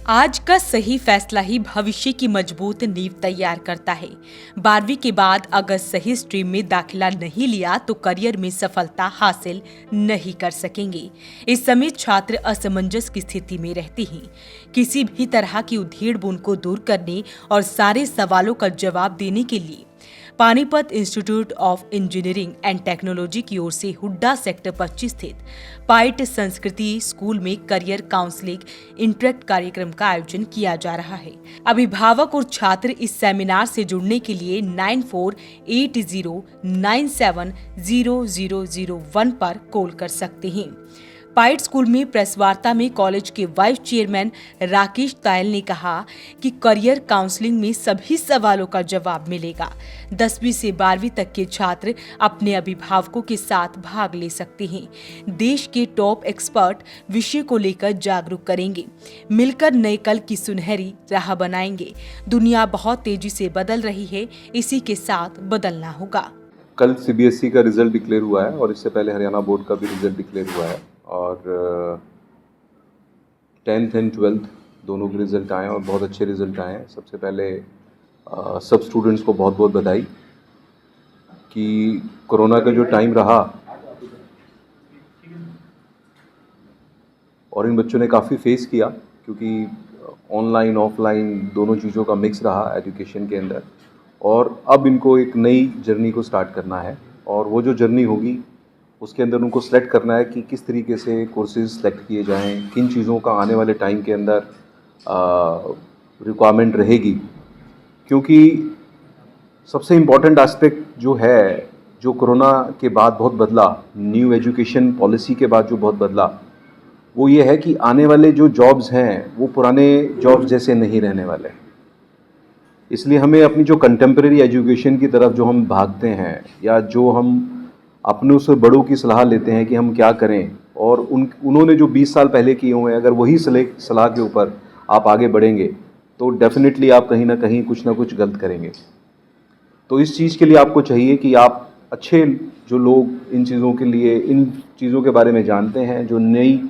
आज का सही फैसला ही भविष्य की मजबूत नींव तैयार करता है। 12वीं के बाद अगर सही स्ट्रीम में दाखिला नहीं लिया तो करियर में सफलता हासिल नहीं कर सकेंगे। इस समय छात्र असमंजस की स्थिति में रहते हैं। किसी भी तरह की उधेड़ बुन को दूर करने और सारे सवालों का जवाब देने के लिए Panipat institute of engineering and technology की ओर से हुड्डा सेक्टर 25 स्थित पाइट संस्कृति स्कूल में करियर काउंसलिंग इंटरेक्ट कार्यक्रम का आयोजन किया जा रहा है। अभिभावक और छात्र इस सेमिनार से जुड़ने के लिए 9480970001 पर कॉल कर सकते हैं। पाइट स्कूल में प्रेस वार्ता में कॉलेज के वाइस चेयरमैन राकेश तायल ने कहा कि करियर काउंसलिंग में सभी सवालों का जवाब मिलेगा। 10वीं से 12वीं तक के छात्र अपने अभिभावकों के साथ भाग ले सकते हैं। देश के टॉप एक्सपर्ट विषय को लेकर जागरूक करेंगे। मिलकर नए कल की सुनहरी राह बनाएंगे। दुनिया बहुत तेजी से बदल रही है, इसी के साथ बदलना होगा। कल सीबीएसई का रिजल्ट डिक्लेयर हुआ है और इससे पहले हरियाणा बोर्ड का भी रिजल्ट डिक्लेयर हुआ है और 10th एंड 12th दोनों के रिज़ल्ट आए और बहुत अच्छे रिज़ल्ट आए हैं। सबसे पहले सब स्टूडेंट्स को बहुत बहुत बधाई कि कोरोना का जो टाइम रहा और इन बच्चों ने काफ़ी फेस किया, क्योंकि ऑनलाइन ऑफलाइन दोनों चीज़ों का मिक्स रहा एजुकेशन के अंदर। और अब इनको एक नई जर्नी को स्टार्ट करना है और वो जो जर्नी होगी उसके अंदर उनको सेलेक्ट करना है कि किस तरीके से कोर्सेज सेलेक्ट किए जाएं, किन चीज़ों का आने वाले टाइम के अंदर रिक्वायरमेंट रहेगी। क्योंकि सबसे इम्पॉर्टेंट एस्पेक्ट जो है, जो कोरोना के बाद बहुत बदला, न्यू एजुकेशन पॉलिसी के बाद जो बहुत बदला, वो ये है कि आने वाले जो जॉब्स हैं वो पुराने जॉब्स जैसे नहीं रहने वाले। इसलिए हमें अपनी जो कंटेम्प्रेरी एजुकेशन की तरफ जो हम भागते हैं या जो हम अपने उससे बड़ों की सलाह लेते हैं कि हम क्या करें, और उन्होंने जो 20 साल पहले किए हुए हैं, अगर वही सलाह के ऊपर आप आगे बढ़ेंगे तो डेफिनेटली आप कहीं ना कहीं कुछ ना कुछ गलत करेंगे। तो इस चीज़ के लिए आपको चाहिए कि आप अच्छे जो लोग इन चीज़ों के लिए, इन चीज़ों के बारे में जानते हैं, जो नई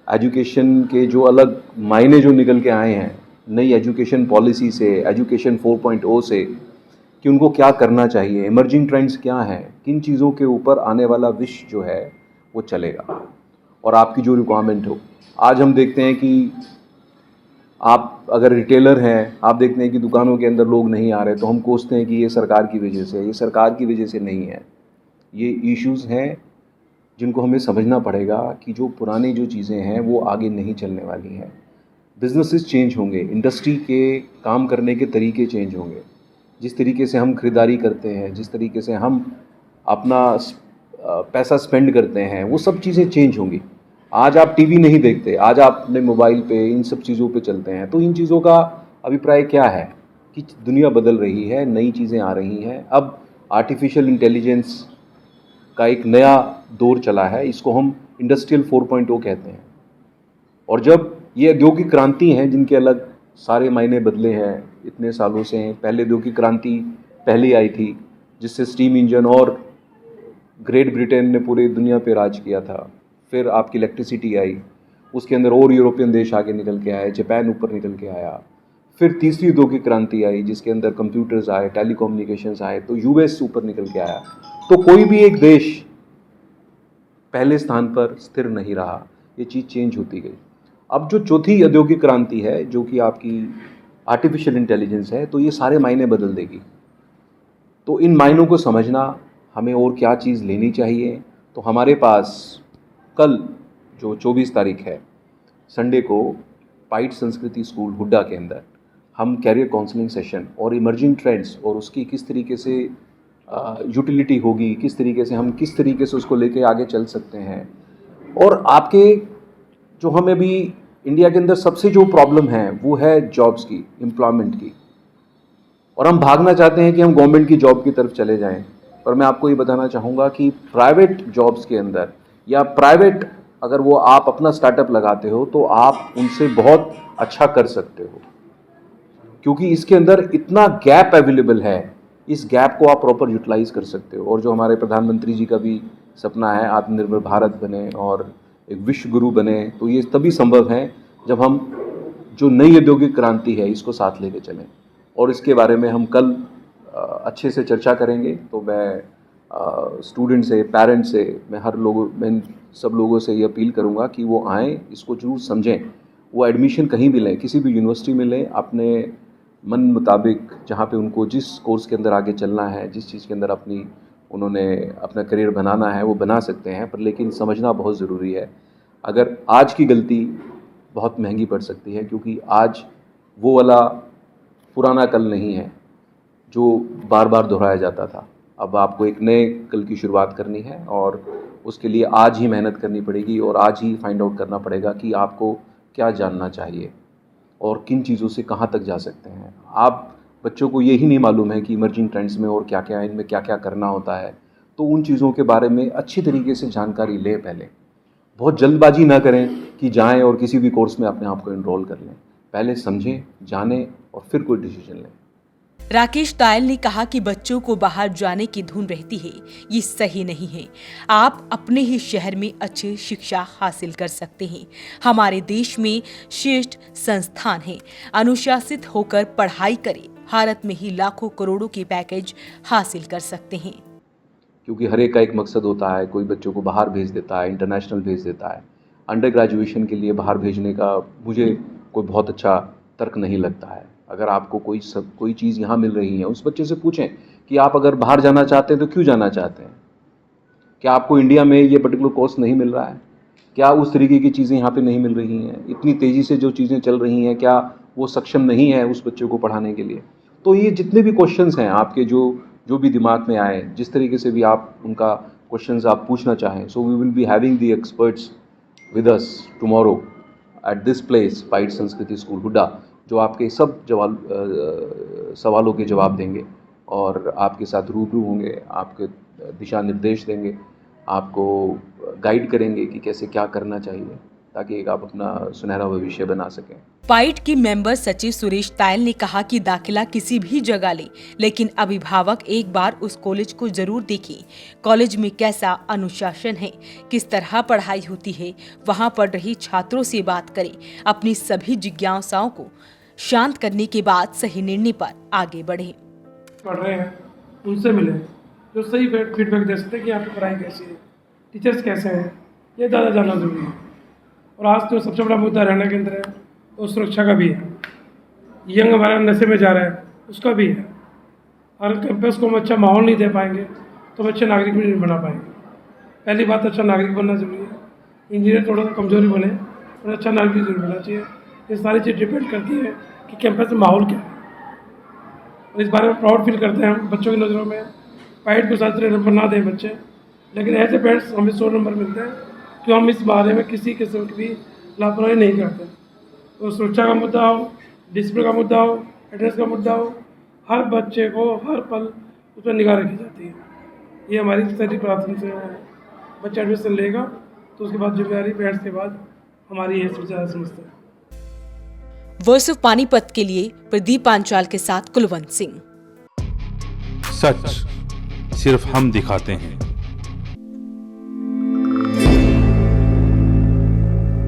एजुकेशन के जो अलग मायने जो निकल के आए हैं नई एजुकेशन पॉलिसी से, एजुकेशन 4.0 से, कि उनको क्या करना चाहिए, इमर्जिंग ट्रेंड्स क्या हैं, किन चीज़ों के ऊपर आने वाला विश्व जो है वो चलेगा और आपकी जो रिक्वायरमेंट हो। आज हम देखते हैं कि आप अगर रिटेलर हैं, आप देखते हैं कि दुकानों के अंदर लोग नहीं आ रहे, तो हम कोसते हैं कि ये सरकार की वजह से। ये सरकार की वजह से नहीं है, ये इश्यूज़ हैं जिनको हमें समझना पड़ेगा कि जो पुरानी जो चीज़ें हैं वो आगे नहीं चलने वाली हैं। बिजनेसेस चेंज होंगे, इंडस्ट्री के काम करने के तरीके चेंज होंगे, जिस तरीके से हम खरीदारी करते हैं, जिस तरीके से हम अपना पैसा स्पेंड करते हैं, वो सब चीज़ें चेंज होंगी। आज आप टीवी नहीं देखते, आज आप अपने मोबाइल पे इन सब चीज़ों पे चलते हैं। तो इन चीज़ों का अभिप्राय क्या है कि दुनिया बदल रही है, नई चीज़ें आ रही हैं। अब आर्टिफिशियल इंटेलिजेंस का एक नया दौर चला है, इसको हम इंडस्ट्रियल 4.0 कहते हैं। और जब ये औद्योगिक क्रांति हैं जिनके अलग सारे मायने बदले हैं इतने सालों से हैं। पहले औद्योगिक क्रांति पहले आई थी जिससे स्टीम इंजन और ग्रेट ब्रिटेन ने पूरी दुनिया पे राज किया था। फिर आपकी इलेक्ट्रिसिटी आई, उसके अंदर और यूरोपियन देश आगे निकल के आए, जापान ऊपर निकल के आया। फिर तीसरी औद्योगिक क्रांति आई जिसके अंदर कंप्यूटर्स आए, टेलीकम्युनिकेशंस आए, तो यूएस ऊपर निकल के आया। तो कोई भी एक देश पहले स्थान पर स्थिर नहीं रहा, ये चीज़ चेंज होती गई। अब जो चौथी औद्योगिक क्रांति है जो कि आपकी आर्टिफिशियल इंटेलिजेंस है, तो ये सारे मायने बदल देगी। तो इन मायनों को समझना हमें और क्या चीज़ लेनी चाहिए, तो हमारे पास कल जो 24 तारीख है संडे को पाइट संस्कृति स्कूल हुड्डा के अंदर हम कैरियर काउंसलिंग सेशन और इमर्जिंग ट्रेंड्स और उसकी किस तरीके से यूटिलिटी होगी, किस तरीके से हम किस तरीके से उसको लेके आगे चल सकते हैं। और आपके जो हमें भी इंडिया के अंदर सबसे जो प्रॉब्लम है वो है जॉब्स की, एम्प्लॉयमेंट की। और हम भागना चाहते हैं कि हम गवर्नमेंट की जॉब की तरफ चले जाएं, पर मैं आपको ये बताना चाहूँगा कि प्राइवेट जॉब्स के अंदर या प्राइवेट अगर वो आप अपना स्टार्टअप लगाते हो तो आप उनसे बहुत अच्छा कर सकते हो, क्योंकि इसके अंदर इतना गैप अवेलेबल है। इस गैप को आप प्रॉपर यूटिलाइज कर सकते हो। और जो हमारे प्रधानमंत्री जी का भी सपना है आत्मनिर्भर भारत बने और एक विश्व गुरु बने, तो ये तभी संभव है जब हम जो नई औद्योगिक क्रांति है इसको साथ लेके चलें। और इसके बारे में हम कल अच्छे से चर्चा करेंगे। तो मैं स्टूडेंट से, पेरेंट्स से, मैं सब लोगों से ये अपील करूँगा कि वो आएँ, इसको जरूर समझें। वो एडमिशन कहीं भी लें, किसी भी यूनिवर्सिटी में लें, अपने मन मुताबिक जहाँ पे उनको जिस कोर्स के अंदर आगे चलना है, जिस चीज़ के अंदर उन्होंने अपना करियर बनाना है वो बना सकते हैं। पर लेकिन समझना बहुत ज़रूरी है, अगर आज की गलती बहुत महंगी पड़ सकती है, क्योंकि आज वो वाला पुराना कल नहीं है जो बार बार दोहराया जाता था। अब आपको एक नए कल की शुरुआत करनी है और उसके लिए आज ही मेहनत करनी पड़ेगी और आज ही फाइंड आउट करना पड़ेगा कि आपको क्या जानना चाहिए और किन चीज़ों से कहाँ तक जा सकते हैं। आप बच्चों को यही नहीं मालूम है कि इमर्जिंग ट्रेंड्स में और क्या क्या है, इनमें क्या क्या करना होता है, तो उन चीज़ों के बारे में अच्छी तरीके से जानकारी लें। पहले बहुत जल्दबाजी ना करें कि जाएं और किसी भी कोर्स में अपने आप को एनरोल कर लें। पहले समझें, जानें और फिर कोई डिसीजन लें। राकेश तायल ने कहा कि बच्चों को बाहर जाने की धुन रहती है, ये सही नहीं है। आप अपने ही शहर में अच्छी शिक्षा हासिल कर सकते हैं। हमारे देश में श्रेष्ठ संस्थान हैं, अनुशासित होकर पढ़ाई करें। भारत में ही लाखों करोड़ों के पैकेज हासिल कर सकते हैं। क्योंकि हर एक का एक मकसद होता है। कोई बच्चों को बाहर भेज देता है, इंटरनेशनल भेज देता है। अंडर ग्रेजुएशन के लिए बाहर भेजने का मुझे कोई बहुत अच्छा तर्क नहीं लगता है। अगर आपको कोई चीज़ यहाँ मिल रही है, उस बच्चे से पूछें कि आप अगर बाहर जाना चाहते हैं तो क्यों जाना चाहते हैं। क्या आपको इंडिया में ये पर्टिकुलर कोर्स नहीं मिल रहा है? क्या उस तरीके की चीज़ें यहाँ पे नहीं मिल रही हैं? इतनी तेज़ी से जो चीज़ें चल रही हैं, क्या वो सक्षम नहीं है उस बच्चे को पढ़ाने के लिए? तो ये जितने भी क्वेश्चंस हैं आपके, जो भी दिमाग में आए, जिस तरीके से भी आप उनका क्वेश्चंस आप पूछना चाहें, so we will be having the experts with us tomorrow at this place, पाइट संस्कृति स्कूल हुड्डा, जो आपके सब सवालों के जवाब देंगे और आपके साथ रूबरू होंगे, आपके दिशा निर्देश देंगे, आपको गाइड करेंगे कि कैसे क्या करना चाहिए, ताकि आप अपना सुनहरा भविष्य बना सकें। पाइट की मेंबर सचिव सुरेश तायल ने कहा कि दाखिला किसी भी जगह ले, लेकिन अभिभावक एक बार उस कॉलेज को जरूर देखें। कॉलेज में कैसा अनुशासन है, किस तरह पढ़ाई होती है, वहां पढ़ रही छात्रों से बात करें। अपनी सभी जिज्ञासाओं को शांत करने के बाद सही निर्णय पर आगे बढ़े। पढ़ रहे हैं उनसे मिले जो सही फीडबैक दे सकते हैं कि आपकी पढ़ाई कैसी है, टीचर्स कैसे हैं, ये ज़्यादा जानना जरूरी है। और आज तो सबसे बड़ा मुद्दा रहने के अंदर है तो सुरक्षा का भी है। यंग हमारा नशे में जा रहा है, उसका भी है। और कैंपस को हम अच्छा माहौल नहीं दे पाएंगे तो हम अच्छे नागरिक भी नहीं बना पाएंगे। पहली बात, अच्छा नागरिक बनना जरूरी है। इंजीनियर थोड़ा सा कमजोरी बने और अच्छा नागरिक जरूर बनना चाहिए। ये सारी चीज़ डिपेंड करती है कि कैंपस में माहौल क्या है। और इस बारे में प्राउड फील करते हैं हम बच्चों की नज़रों में। पाइट को साथ नंबर ना दें बच्चे, लेकिन ऐसे पेरेंट्स हमें 100 नंबर मिलते हैं कि हम इस बारे में किसी किस्म की भी लापरवाही नहीं करते। तो सुरक्षा का मुद्दा हो, डिसिप्लिन का मुद्दा हो, एड्रेस का मुद्दा हो, हर बच्चे को हर पल उस पर निगाह रखी जाती है। ये हमारी सारी प्राथमिक से है। बच्चा एडमिशन लेगा तो उसके बाद जिम्मेदारी पेरेंट्स के बाद हमारी है, सबसे ज़्यादा समझते हैं। वॉइस ऑफ पानीपत के लिए प्रदीप पांचाल के साथ कुलवंत सिंह। सच सिर्फ हम दिखाते हैं।